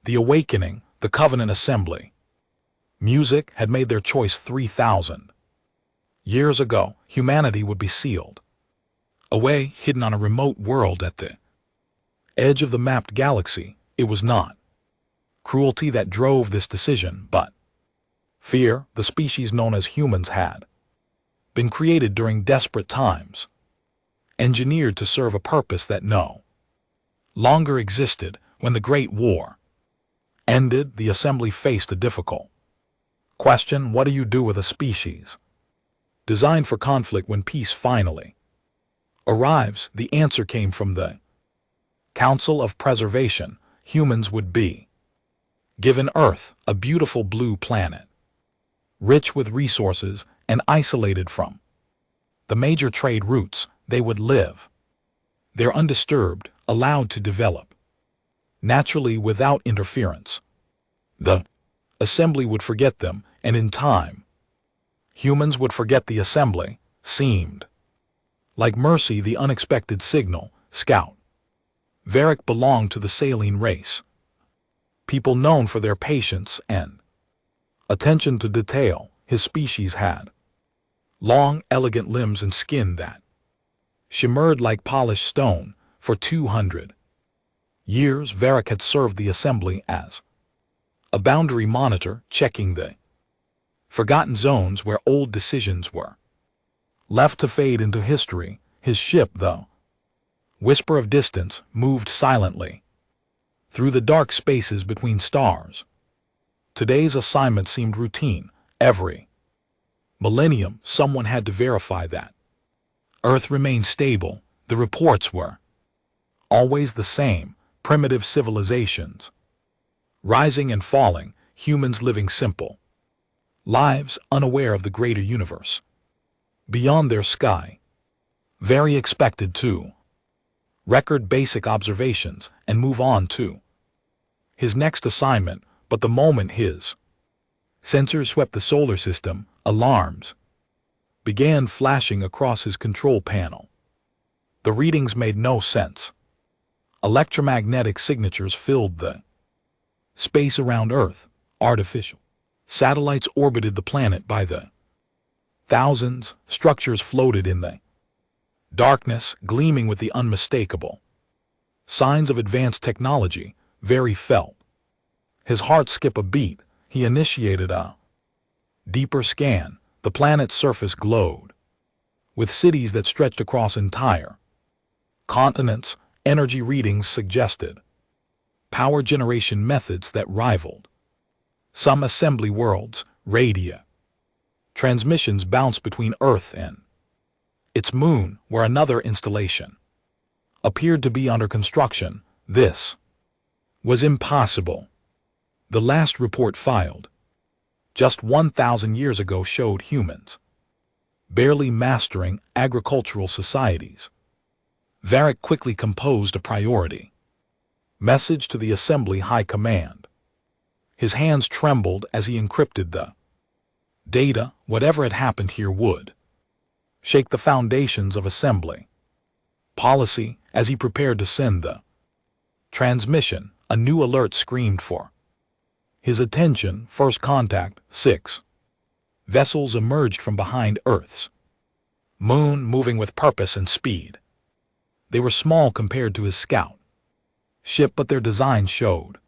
The Awakening, the Covenant Assembly. Music had made their choice 3,000 years ago. Humanity would be sealed away, hidden on a remote world at the edge of the mapped galaxy. It was not cruelty that drove this decision, but fear. The species known as humans had been created during desperate times, engineered to serve a purpose that no longer existed. When the Great War ended, the Assembly faced a difficult question. What do you do with a species designed for conflict when peace finally arrives? The answer came from the Council of Preservation. Humans would be given Earth, a beautiful blue planet, rich with resources and isolated from the major trade routes. They would live there undisturbed, allowed to develop naturally without interference. The Assembly would forget them, and in time, humans would forget the Assembly. Seemed like mercy, the unexpected signal. Scout Varric belonged to the saline race, people known for their patience and attention to detail. His species had long, elegant limbs and skin that shimmered like polished stone. For 200 years, Varric had served the Assembly as a boundary monitor, checking the forgotten zones where old decisions were left to fade into history. His ship, the Whisper of Distance, moved silently through the dark spaces between stars. Today's assignment seemed routine. Every millennium, someone had to verify that Earth remained stable. The reports were always the same: primitive civilizations rising and falling, humans living simple lives, unaware of the greater universe beyond their sky. Very expected to record basic observations and move on to his next assignment. But the moment his sensors swept the solar system, alarms began flashing across his control panel. The readings made no sense. Electromagnetic signatures filled the space around Earth. Artificial satellites orbited the planet by the thousands. Structures floated in the darkness, gleaming with the unmistakable signs of advanced technology. Very felt his heart skip a beat. He initiated a deeper scan. The planet's surface glowed with cities that stretched across entire continents. Energy readings suggested power generation methods that rivaled some Assembly worlds. Radio transmissions bounced between Earth and its moon, where another installation appeared to be under construction. This was impossible. The last report filed just 1,000 years ago showed humans barely mastering agricultural societies. Varric quickly composed a priority message to the Assembly High Command. His hands trembled as he encrypted the data. Whatever had happened here would shake the foundations of Assembly policy. As he prepared to send the transmission, a new alert screamed for his attention. First contact. 6 vessels emerged from behind Earth's moon, moving with purpose and speed. They were small compared to his scout ship, but their design showed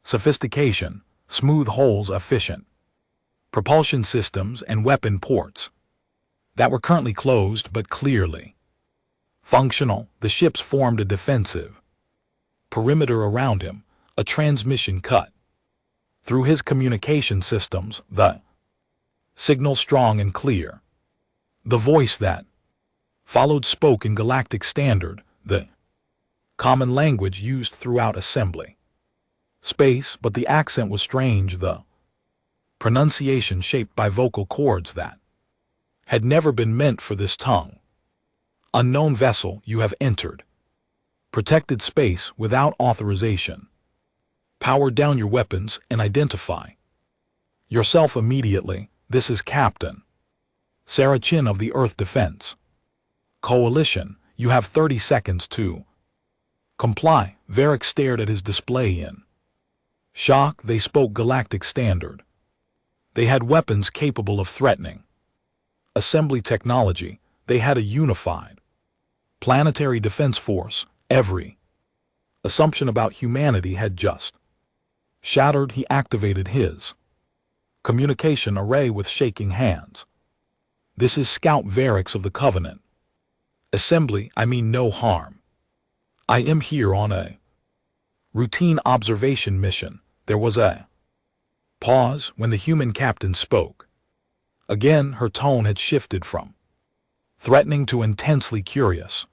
sophistication: smooth hulls, efficient propulsion systems, and weapon ports that were currently closed but clearly functional. The ships formed a defensive perimeter around him, a transmission cut through his communication systems, the signal strong and clear. The voice that followed spoke in Galactic Standard, the common language used throughout Assembly space, but the accent was strange, the pronunciation shaped by vocal cords that had never been meant for this tongue. Unknown vessel, you have entered protected space without authorization. Power down your weapons and identify yourself immediately. This is Captain Sarah Chin of the Earth Defense Coalition. You have 30 seconds to comply. Varric stared at his display in Shock, they spoke galactic standard. They had weapons capable of threatening. Assembly technology, they had a unified. Planetary defense force, every assumption about humanity had just shattered. He activated his communication array with shaking hands. This is Scout Varric of the Covenant. Assembly, I mean no harm. I am here on a routine observation mission. There was a pause when the human captain spoke. Again, her tone had shifted from threatening to intensely curious.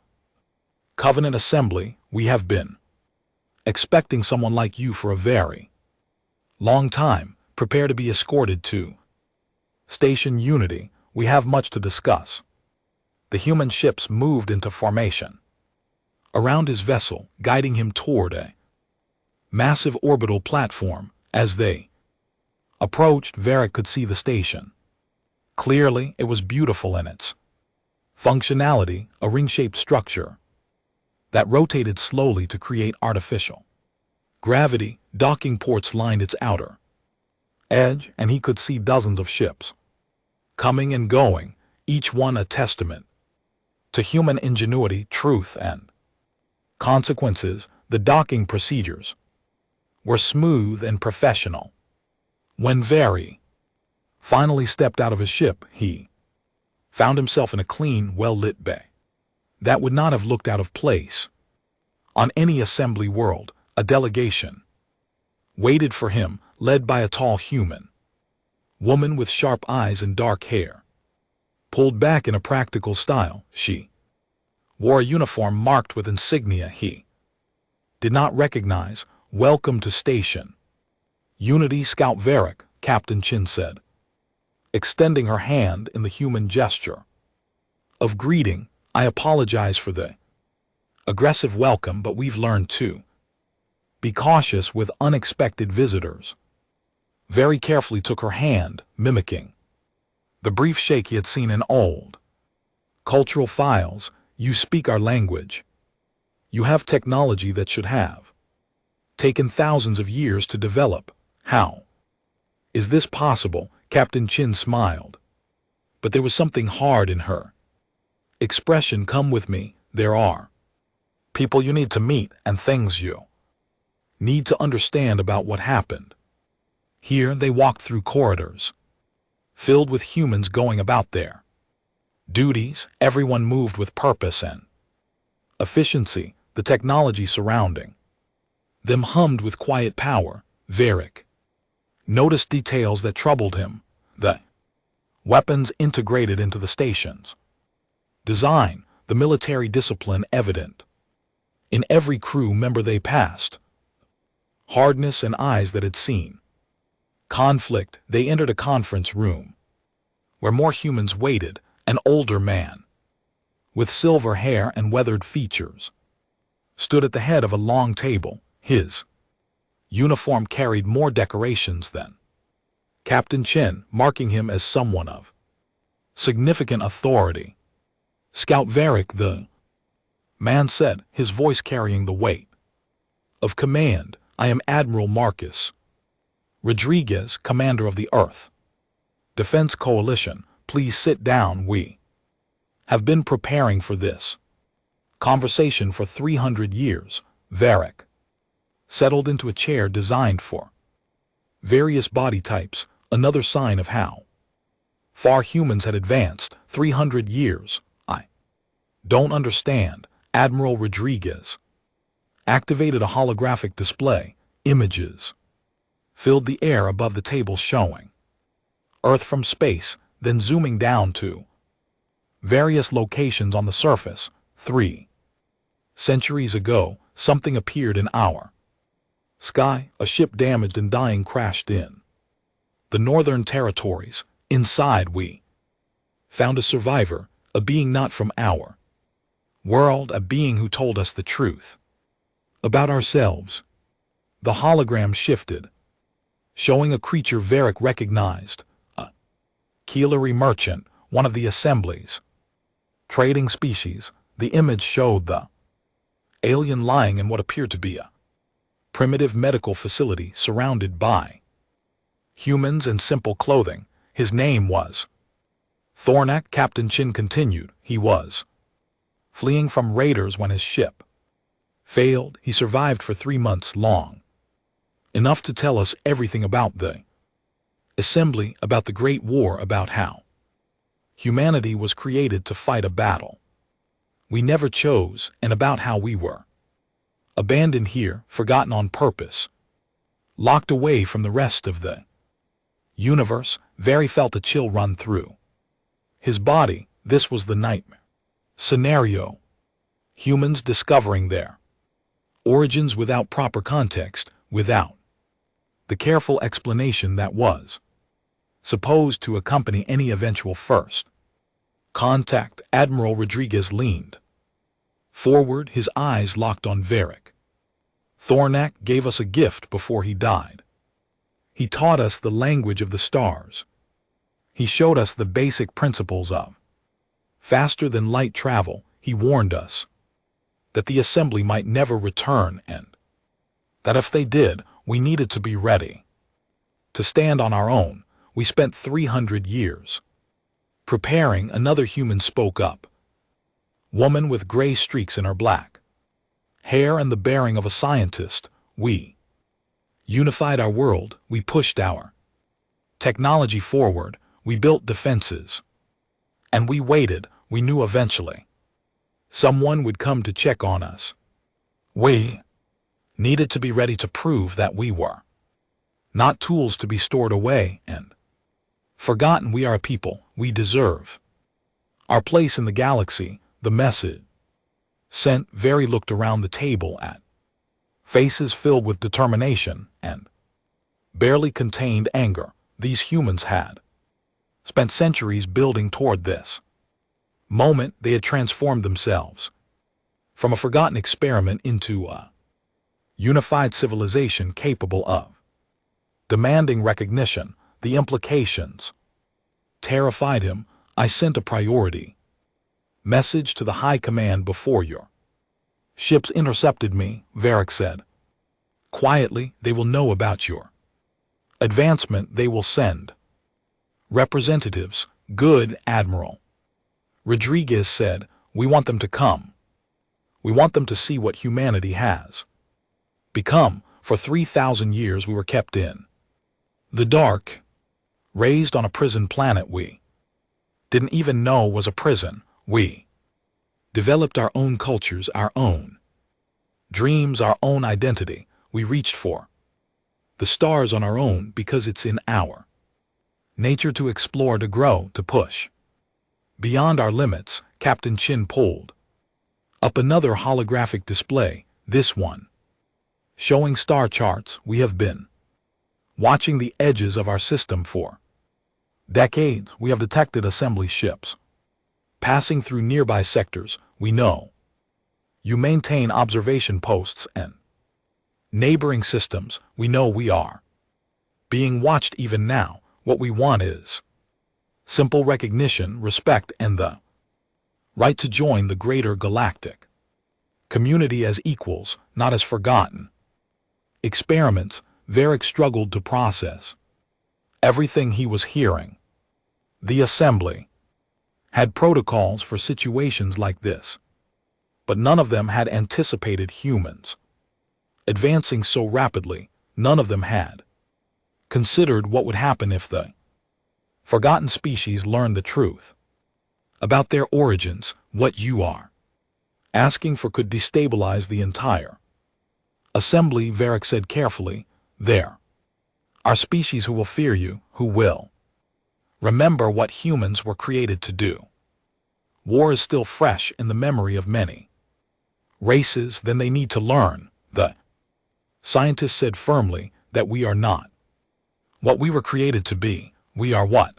Covenant Assembly, we have been expecting someone like you for a very long time. Prepare to be escorted to Station Unity. We have much to discuss. The human ships moved into formation around his vessel, guiding him toward a massive orbital platform. As they approached, Varric could see the station. Clearly, it was beautiful in its functionality, a ring-shaped structure that rotated slowly to create artificial gravity. Docking ports lined its outer edge, and he could see dozens of ships coming and going, each one a testament to human ingenuity, truth, and consequences. The docking procedures were smooth and professional. When Varric finally stepped out of his ship, he found himself in a clean, well-lit bay that would not have looked out of place on any assembly world. A delegation waited for him, led by a tall human woman with sharp eyes and dark hair. Pulled back in a practical style, she wore a uniform marked with insignia he did not recognize. Welcome to Station Unity, Scout Varric, Captain Chin said, extending her hand in the human gesture of greeting. I apologize for the aggressive welcome, but we've learned to be cautious with unexpected visitors. Very carefully took her hand, mimicking the brief shake he had seen in old cultural files. You speak our language. You have technology that should have taken thousands of years to develop. How is this possible? Captain Chin smiled, but there was something hard in her expression. Come with me. There are people you need to meet and things you need to understand about what happened. Here they walked through corridors filled with humans going about their duties. Everyone moved with purpose and efficiency. The technology surrounding them hummed with quiet power. Varric noticed details that troubled him. The weapons integrated into the station's design, the military discipline evident in every crew member they passed. Hardness and eyes that had seen conflict. They entered a conference room where more humans waited. An older man with silver hair and weathered features stood at the head of a long table. His uniform carried more decorations than Captain Chin, marking him as someone of significant authority. Scout Varric, the man said, his voice carrying the weight of command. I am Admiral Marcus Rodriguez, commander of the Earth Defense Coalition. Please sit down. We have been preparing for this conversation for 300 years. Varric settled into a chair designed for various body types, another sign of how far humans had advanced. 300 years. I don't understand. Admiral Rodriguez activated a holographic display. Images filled the air above the table, showing Earth from space, then zooming down to various locations on the surface. 3 centuries ago, something appeared in our sky. A ship damaged and dying crashed in the Northern Territories. Inside we found a survivor, a being not from our world, a being who told us the truth about ourselves. The hologram shifted, showing a creature Varric recognized, a Keelary merchant, one of the Assembly's trading species. The image showed the alien lying in what appeared to be a primitive medical facility surrounded by humans and simple clothing. His name was Thornak. Captain Chin continued. He was fleeing from raiders when his ship failed. He survived for 3 months long, enough to tell us everything about the assembly, about the Great War, about how humanity was created to fight a battle we never chose, and about how we were abandoned here, forgotten on purpose, locked away from the rest of the universe. Very felt a chill run through his body. This was the nightmare scenario. Humans discovering their origins without proper context, without the careful explanation that was supposed to accompany any eventual first contact. Admiral Rodriguez leaned forward, his eyes locked on Varric. Thornak gave us a gift before he died. He taught us the language of the stars. He showed us the basic principles of faster-than-light travel. He warned us that the assembly might never return, and that if they did, we needed to be ready to stand on our own. We spent 300 years preparing. Another human spoke up. Woman with gray streaks in her black hair and the bearing of a scientist. We unified our world. We pushed our technology forward. We built defenses. And we waited. We knew eventually someone would come to check on us. We needed to be ready to prove that we were not tools to be stored away and forgotten. We are a people. We deserve our place in the galaxy. The message sent. Very looked around the table at faces filled with determination and barely contained anger. These humans had spent centuries building toward this moment. They had transformed themselves from a forgotten experiment into a unified civilization capable of demanding recognition. The implications terrified him. I sent a priority message to the High Command before your ships intercepted me, Varric said quietly. They will know about your advancement. They will send representatives. Good, Admiral Rodriguez said. We want them to come. We want them to see what humanity has become. For 3,000 years we were kept in the dark, raised on a prison planet we didn't even know was a prison. We developed our own cultures, our own dreams, our own identity. We reached for the stars on our own because it's in our nature to explore, to grow, to push beyond our limits. Captain Chin pulled up another holographic display, this one showing star charts. We have been watching the edges of our system for decades. We have detected assembly ships passing through nearby sectors. We know you maintain observation posts and neighboring systems. We know we are being watched even now. What we want is simple recognition, respect, and the right to join the greater galactic community as equals, not as forgotten experiments. Varric struggled to process everything he was hearing. The assembly had protocols for situations like this, but none of them had anticipated humans advancing so rapidly. None of them had considered what would happen if the forgotten species learned the truth about their origins. What you are asking for could destabilize the entire assembly, Varric said carefully. There are species who will fear you, who will remember what humans were created to do. War is still fresh in the memory of many races. Then they need to learn, the scientist said firmly, that we are not what we were created to be. We are what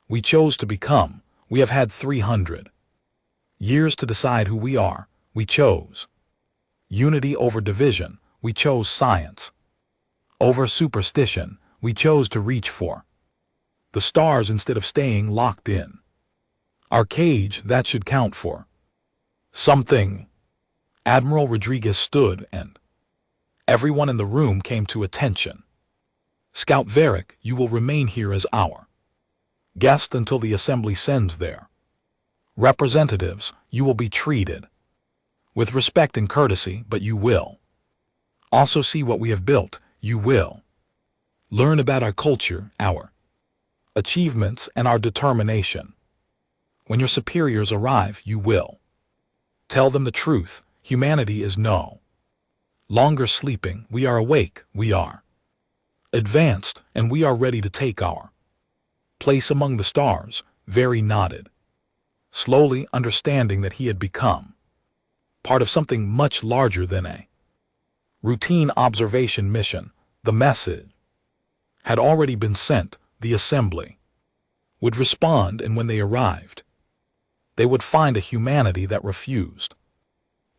we chose to become. We have had 300 years to decide who we are. We chose unity over division. We chose science over superstition. We chose to reach for the stars instead of staying locked in our cage. That should count for something. Admiral Rodriguez stood and Everyone in the room came to attention. Scout Varric, you will remain here as our guest until the assembly sends there. Representatives, you will be treated with respect and courtesy, but you will also see what we have built. You will learn about our culture, our achievements, and our determination. When your superiors arrive, you will tell them the truth. Humanity is no longer sleeping. We are awake. We are advanced, and we are ready to take our place among the stars. Very nodded, slowly understanding that he had become part of something much larger than a routine observation mission. The message had already been sent. The assembly would respond, and when they arrived, they would find a humanity that refused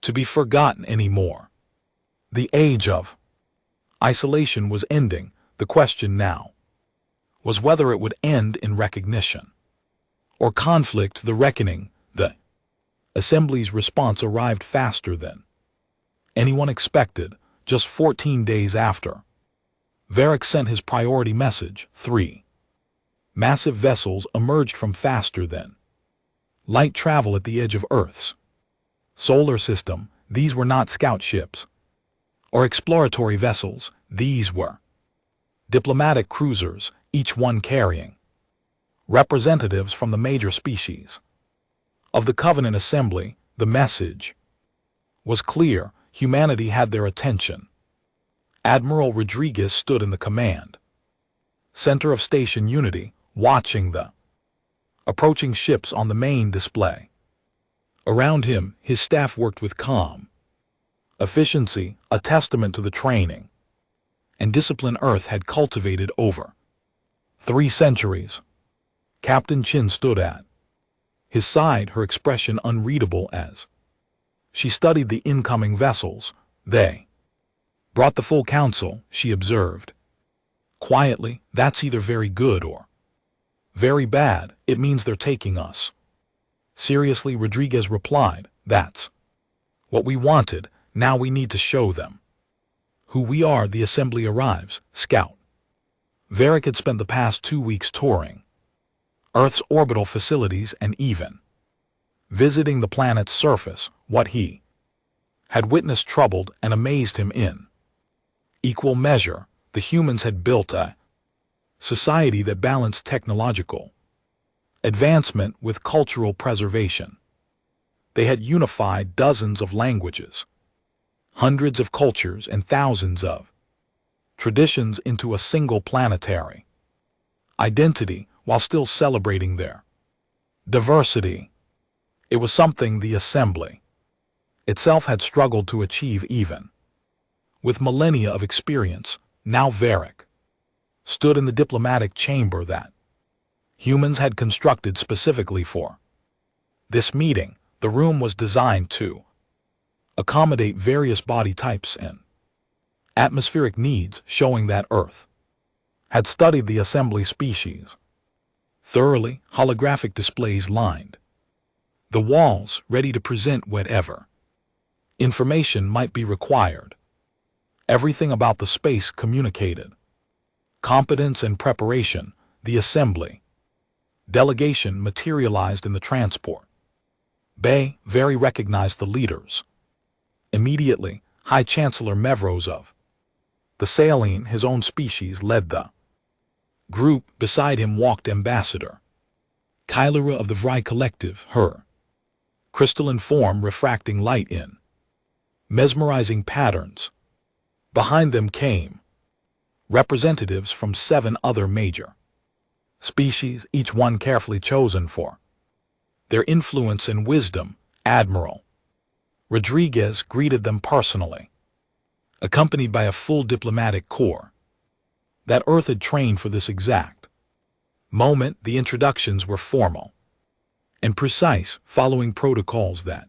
to be forgotten anymore. The age of isolation was ending. The question now was whether it would end in recognition or conflict. The reckoning, the assembly's response arrived faster than anyone expected. Just 14 days after Varric sent his priority message, 3 massive vessels emerged from faster than light travel at the edge of Earth's solar system. These were not scout ships or exploratory vessels. These were diplomatic cruisers, each one carrying representatives from the major species of the Covenant Assembly. The message was clear. Humanity had their attention. Admiral Rodriguez stood in the command center of Station Unity, watching the approaching ships on the main display. Around him, his staff worked with calm efficiency, a testament to the training and discipline Earth had cultivated over 3 centuries. Captain Chin stood at his side, her expression unreadable as she studied the incoming vessels. They brought the full council, she observed quietly. That's either very good or very bad. It means they're taking us seriously, Rodriguez replied. That's what we wanted. Now we need to show them who we are. The assembly arrives. Scout Varric had spent the past 2 weeks touring Earth's orbital facilities and even visiting the planet's surface. What he had witnessed troubled and amazed him in equal measure. The humans had built a society that balanced technological advancement with cultural preservation. They had unified dozens of languages, hundreds of cultures, and thousands of traditions into a single planetary identity while still celebrating their diversity. It was something the assembly itself had struggled to achieve even with millennia of experience. Now Varric stood in the diplomatic chamber that humans had constructed specifically for this meeting. The room was designed to accommodate various body types and atmospheric needs, showing that Earth had studied the assembly species thoroughly. Holographic displays lined the walls, ready to present whatever information might be required. Everything about the space communicated competence and preparation. The assembly delegation materialized in the transport bay. Very recognized the leaders immediately. High Chancellor Mevros of the Saline, his own species, led the group. Beside him walked Ambassador Kylera of the Vry Collective, her crystalline form refracting light in mesmerizing patterns. Behind them came representatives from 7 other major species, each one carefully chosen for their influence and wisdom. Admiral Rodriguez greeted them personally, accompanied by a full diplomatic corps that Earth had trained for this exact moment. The introductions were formal and precise, following protocols that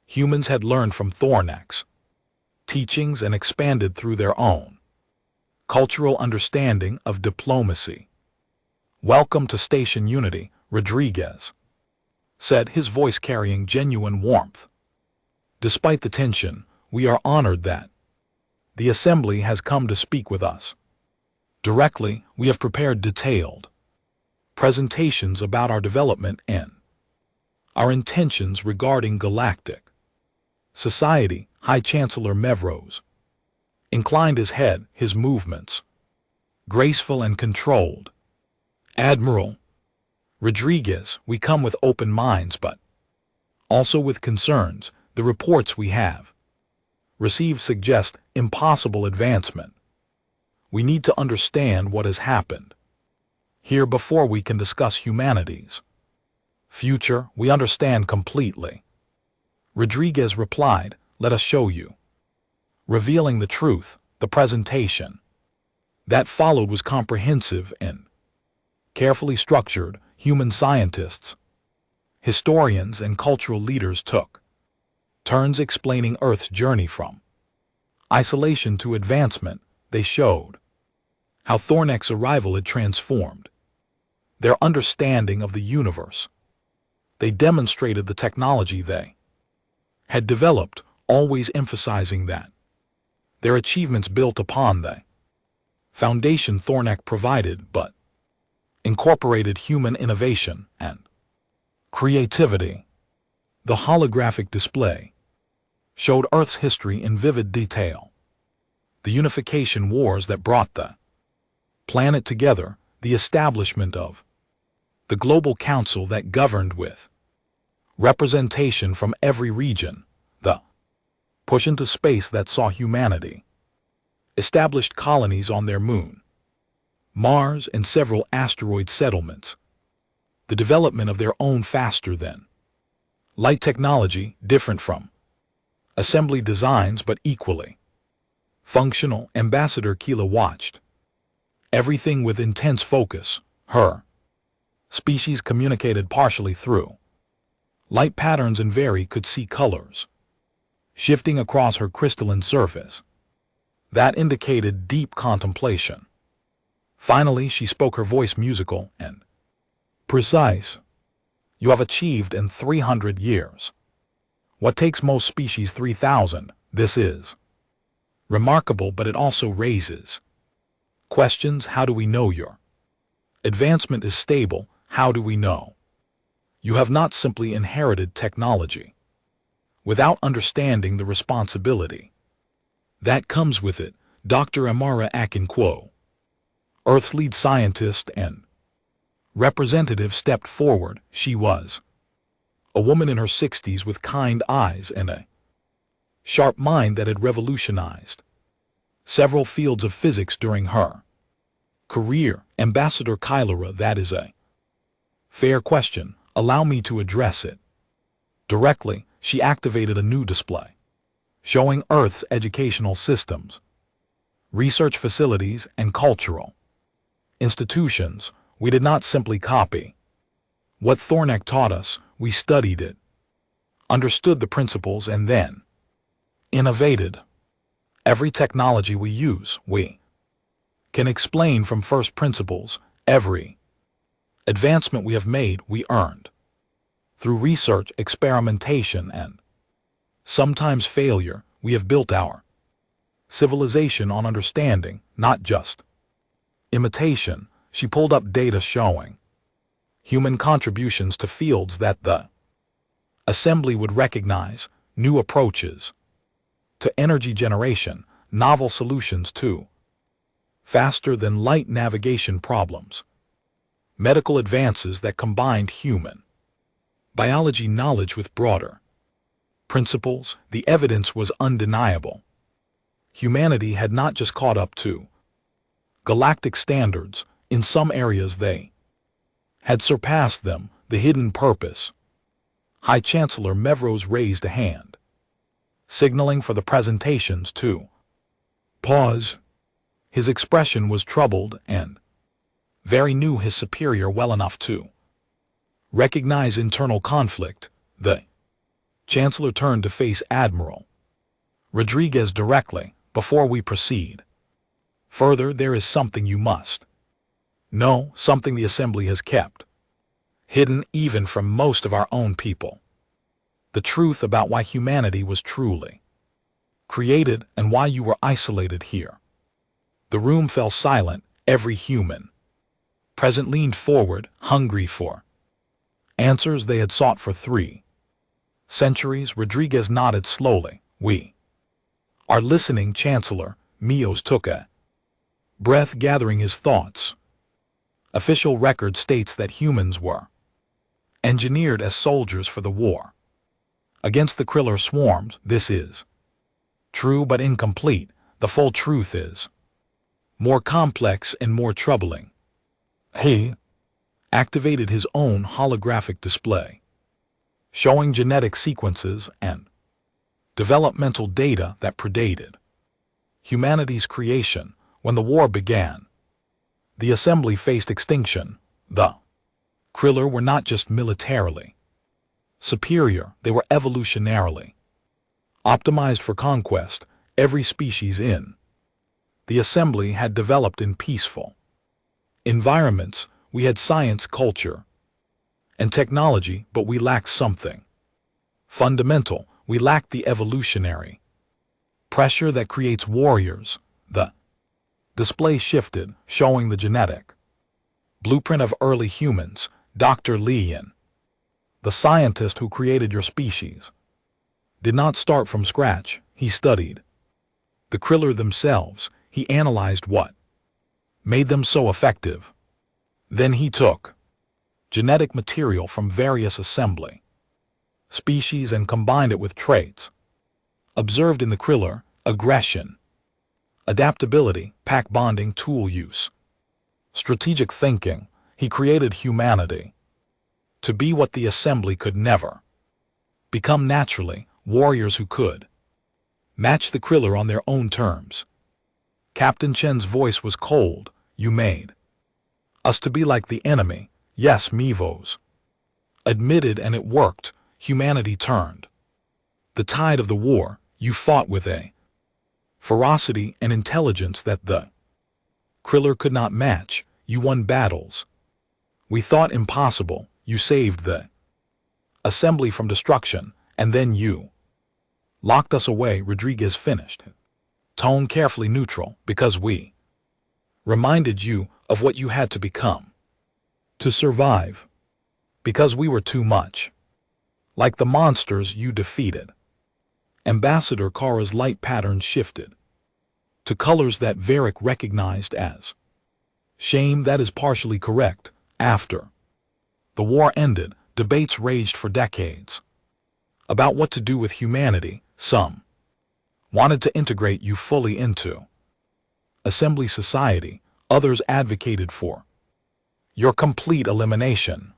humans had learned from Thornax teachings and expanded through their own cultural understanding of diplomacy. "Welcome to Station Unity," Rodriguez said, his voice carrying genuine warmth. "Despite the tension, we are honored that The Assembly has come to speak with us. Directly, we have prepared detailed presentations about our development and our intentions regarding galactic society. High Chancellor Mevros inclined his head, his movements graceful and controlled. Admiral Rodriguez, we come with open minds, but also with concerns. The reports we have received suggest impossible advancement. We need to understand what has happened here before we can discuss humanity's future. We understand completely. Rodriguez replied, let us show you. Revealing the truth, the presentation that followed was comprehensive and carefully structured. Human scientists, historians, and cultural leaders took turns explaining Earth's journey from isolation to advancement. They showed how Thornek's arrival had transformed their understanding of the universe. They demonstrated the technology they had developed, always emphasizing that their achievements built upon the foundation Thornek provided, but incorporated human innovation and creativity. The holographic display showed Earth's history in vivid detail. The unification wars that brought the planet together, the establishment of the Global Council that governed with representation from every region, the push into space that saw humanity established colonies on their moon, Mars, and several asteroid settlements, the development of their own faster than light technology, different from assembly designs but equally functional. Ambassador Keela watched everything with intense focus. Her species communicated partially through light patterns and could see colors shifting across her crystalline surface. That indicated deep contemplation. Finally, she spoke, her voice musical and precise. You have achieved in 300 years what takes most species 3,000. This is remarkable, but it also raises questions. How do we know your advancement is stable? How do we know you have not simply inherited technology without understanding the responsibility that comes with it? Dr. Amara Akinquo, Earth's lead scientist and representative, stepped forward. She was a woman in her 60s with kind eyes and a sharp mind that had revolutionized several fields of physics during her career. Ambassador Kylera, that is a fair question. Allow me to address it directly. She activated a new display showing Earth's educational systems, research facilities, and cultural institutions. We did not simply copy what Thornek taught us. We studied it, understood the principles, and then innovated. Every technology we use, we can explain from first principles. Every advancement we have made, we earned through research, experimentation, and sometimes failure. We have built our civilization on understanding, not just imitation. She pulled up data showing human contributions to fields that the Assembly would recognize, new approaches to energy generation, novel solutions to faster-than-light navigation problems, medical advances that combined human biology knowledge with broader principles. The evidence was undeniable. Humanity had not just caught up to galactic standards. In some areas they had surpassed them. The hidden purpose. High Chancellor Mevros raised a hand, signaling for the presentations to pause. His expression was troubled, and Very knew his superior well enough to recognize internal conflict. The Chancellor turned to face Admiral Rodriguez directly. Before we proceed further, there is something you must know, something the Assembly has kept hidden even from most of our own people. The truth about why humanity was truly created and why you were isolated here. The room fell silent, every human present leaned forward, hungry for answers they had sought for 3 centuries. Rodriguez nodded slowly. We are listening, Chancellor. Mios took a breath, gathering his thoughts. Official record states that humans were engineered as soldiers for the war against the Kriller swarms. This is true but incomplete. The full truth is more complex and more troubling. He activated his own holographic display, showing genetic sequences and developmental data that predated humanity's creation. When the war began, the assembly faced extinction. The Kriller were not just militarily superior, they were evolutionarily optimized for conquest. Every species in the assembly had developed in peaceful environments. We had science, culture, and technology, but we lacked something fundamental. We lacked the evolutionary pressure that creates warriors. The display shifted, showing the genetic blueprint of early humans. Dr. Leon, the scientist who created your species, did not start from scratch. He studied the Kriller themselves. He analyzed what made them so effective. Then he took genetic material from various assembly species and combined it with traits observed in the Kriller: aggression, adaptability, pack bonding, tool use, strategic thinking. He created humanity to be what the assembly could never become naturally, warriors who could match the Kriller on their own terms. Captain Chen's voice was cold. You made us to be like the enemy. Yes, Mivos admitted, and it worked. Humanity turned the tide of the war. You fought with a ferocity and intelligence that the Kriller could not match. You won battles we thought impossible. You saved the assembly from destruction, and then you locked us away. Rodriguez finished, tone carefully neutral, because we reminded you of what you had to become to survive, because we were too much like the monsters you defeated. Ambassador Kara's light pattern shifted to colors that Varric recognized as shame. That is partially correct. After the war ended, debates raged for decades about what to do with humanity. Some wanted to integrate you fully into assembly society. Others advocated for your complete elimination.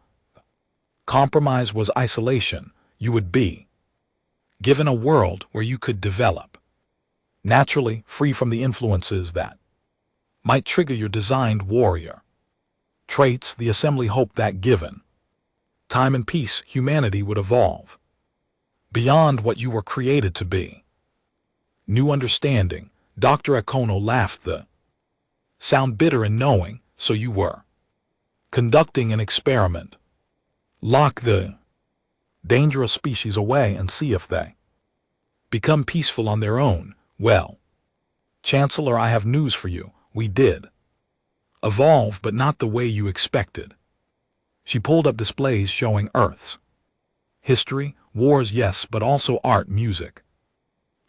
Compromise was isolation. You would be given a world where you could develop naturally, free from the influences that might trigger your designed warrior traits. The assembly hoped that given time and peace, humanity would evolve beyond what you were created to be. New understanding. Dr. Akono laughed, the sound bitter and knowing. So you were conducting an experiment. Lock the dangerous species away and see if they become peaceful on their own. Well, Chancellor, I have news for you. We did evolve, but not the way you expected. She pulled up displays showing Earth's history, wars, yes, but also art, music,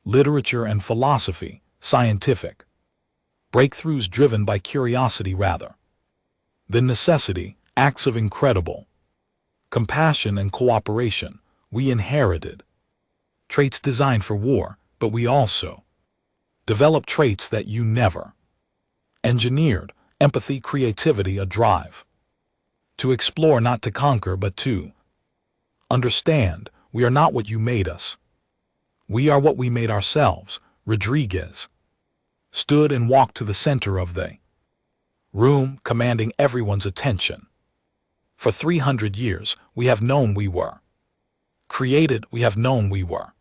literature and philosophy, scientific breakthroughs driven by curiosity rather than necessity, acts of incredible compassion and cooperation. We inherited traits designed for war, but we also developed traits that you never engineered: empathy, creativity, a drive to explore, not to conquer, but to understand. We are not what you made us. We are what we made ourselves. Rodriguez stood and walked to the center of the room, commanding everyone's attention. For 300 years, we have known we were created. We have known we were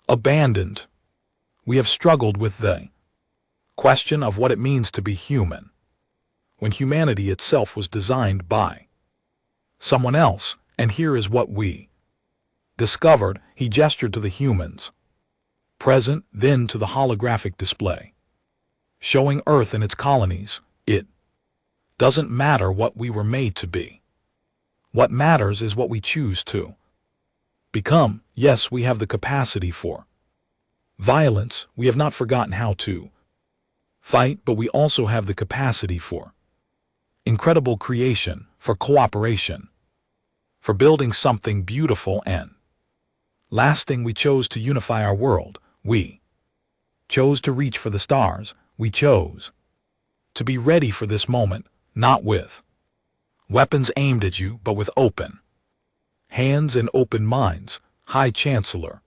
abandoned. We have struggled with the question of what it means to be human, when humanity itself was designed by someone else. And here is what we discovered. He gestured to the humans Present then to the holographic display, showing Earth and its colonies, it doesn't matter what we were made to be. What matters is what we choose to become. Yes, we have the capacity for violence. We have not forgotten how to fight, but we also have the capacity for incredible creation, for cooperation, for building something beautiful and lasting. We chose to unify our world. We chose to reach for the stars. We chose to be ready for this moment, not with weapons aimed at you, but with open hands and open minds. High Chancellor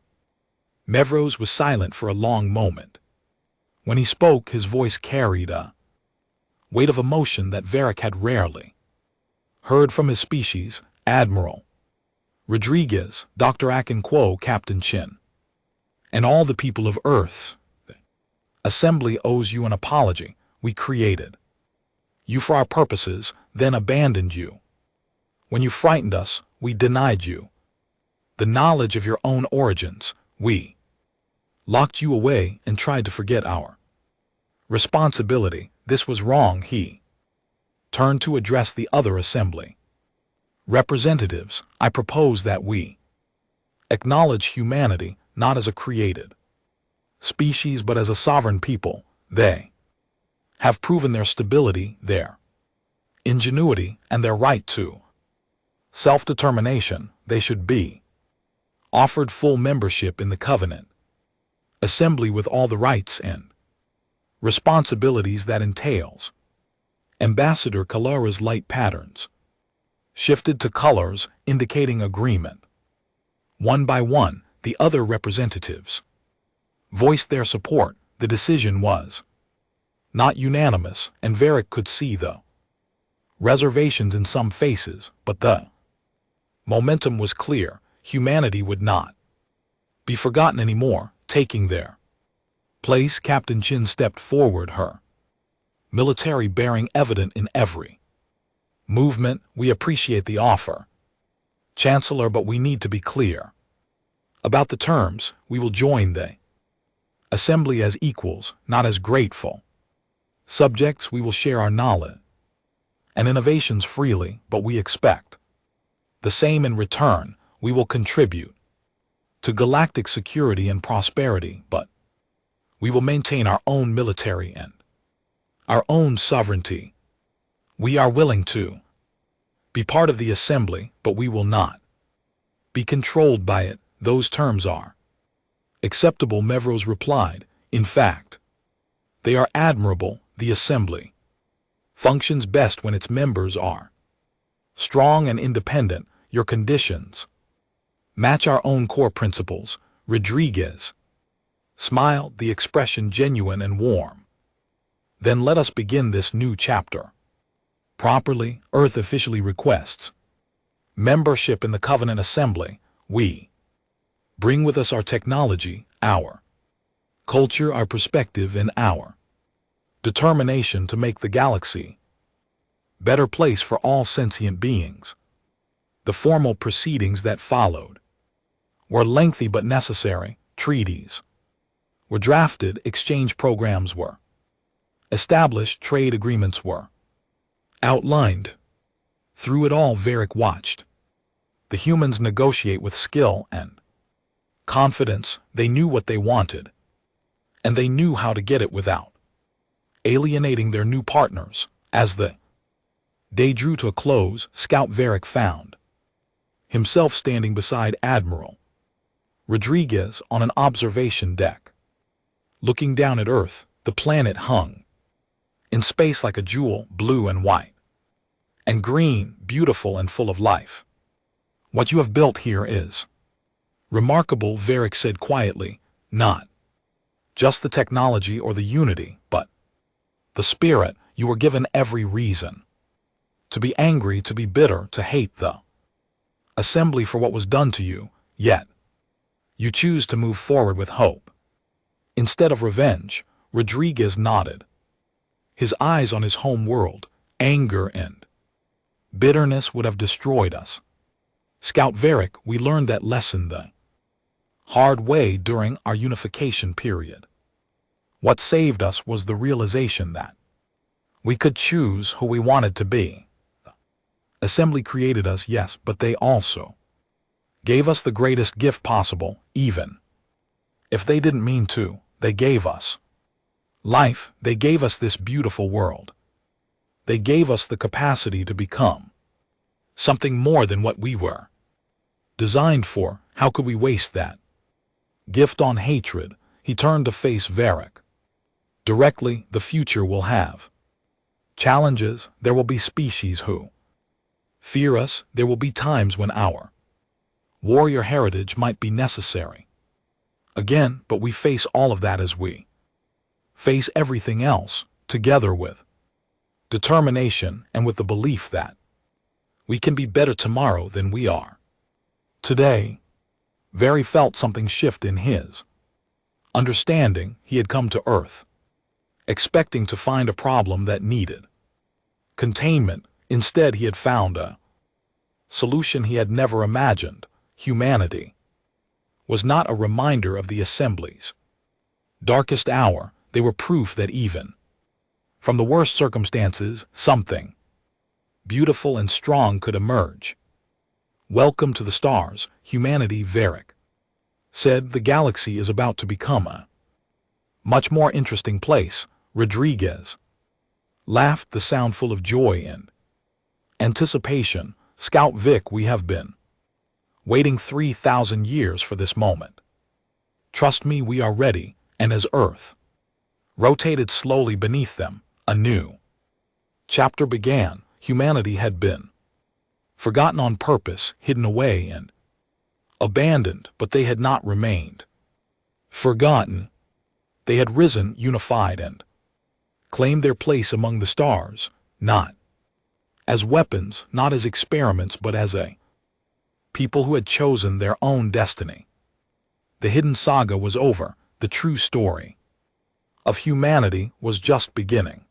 Mevros was silent for a long moment. When he spoke, his voice carried a weight of emotion that Varric had rarely heard from his species. Admiral Rodriguez, Dr. Akinquo, Captain Chin, and all the people of Earth, the Assembly owes you an apology. We created you for our purposes, then abandoned you. When you frightened us, we denied you the knowledge of your own origins. We locked you away and tried to forget our responsibility. This was wrong. He turned to address the other assembly representatives. I propose that we acknowledge humanity not as a created species but as a sovereign people. They have proven their stability, their ingenuity, and their right to self-determination. They should be offered full membership in the Covenant Assembly with all the rights and responsibilities that entails. Ambassador Kalara's light patterns shifted to colors indicating agreement. One by one, the other representatives voiced their support. The decision was not unanimous, and Varric could see the reservations in some faces, but the momentum was clear. Humanity would not be forgotten anymore. Taking their place, Captain Chin stepped forward, her military bearing evident in every movement. We appreciate the offer, Chancellor, but we need to be clear about the terms. We will join the Assembly as equals, not as grateful subjects. We will share our knowledge and innovations freely, but we expect the same in return. We will contribute to galactic security and prosperity, but we will maintain our own military and our own sovereignty. We are willing to be part of the Assembly, but we will not be controlled by it. Those terms are acceptable, Mevros replied. In fact, they are admirable. The Assembly functions best when its members are strong and independent. Your conditions match our own core principles. Rodriguez smiled, the expression genuine and warm. Then let us begin this new chapter properly. Earth officially requests membership in the Covenant Assembly. We bring with us our technology, our culture, our perspective, and our determination to make the galaxy a better place for all sentient beings. The formal proceedings that followed were lengthy but necessary. Treaties were drafted, exchange programs were established, trade agreements were outlined. Through it all, Varric watched the humans negotiate with skill and confidence. They knew what they wanted, and they knew how to get it without alienating their new partners. As the day drew to a close, Scout Varric found himself standing beside Admiral Rodriguez on an observation deck. Looking down at Earth, the planet hung in space like a jewel, blue and white and green, beautiful and full of life. What you have built here is remarkable, Varric said quietly. Not just the technology or the unity, but the spirit. You were given every reason to be angry, to be bitter, to hate the Assembly for what was done to you, yet you choose to move forward with hope instead of revenge. Rodriguez nodded, his eyes on his home world. Anger and bitterness would have destroyed us. Scout Varric, we learned that lesson the hard way during our unification period. What saved us was the realization that we could choose who we wanted to be. Assembly created us, yes, but they also gave us the greatest gift possible, even if they didn't mean to. They gave us life. They gave us this beautiful world. They gave us the capacity to become something more than what we were designed for. How could we waste that gift on hatred? He turned to face Varric. Directly, the future will have challenges. There will be species who fear us. There will be times when our warrior heritage might be necessary again, but we face all of that as we face everything else, together with determination and with the belief that we can be better tomorrow than we are today. Varric felt something shift in his understanding. He had come to Earth expecting to find a problem that needed containment. Instead, he had found a solution he had never imagined. Humanity was not a reminder of the Assembly's darkest hour. They were proof that even from the worst circumstances, something beautiful and strong could emerge. Welcome to the stars, humanity. Varric said, the galaxy is about to become a much more interesting place. Rodriguez laughed, the sound full of joy and anticipation. Scout Vic, we have been waiting 3,000 years for this moment. Trust me, we are ready. And as Earth rotated slowly beneath them, a new chapter began. Humanity had been forgotten on purpose, hidden away and abandoned, but they had not remained forgotten. They had risen, unified, and claimed their place among the stars, not as weapons, not as experiments, but as a people who had chosen their own destiny. The hidden saga was over. The true story of humanity was just beginning.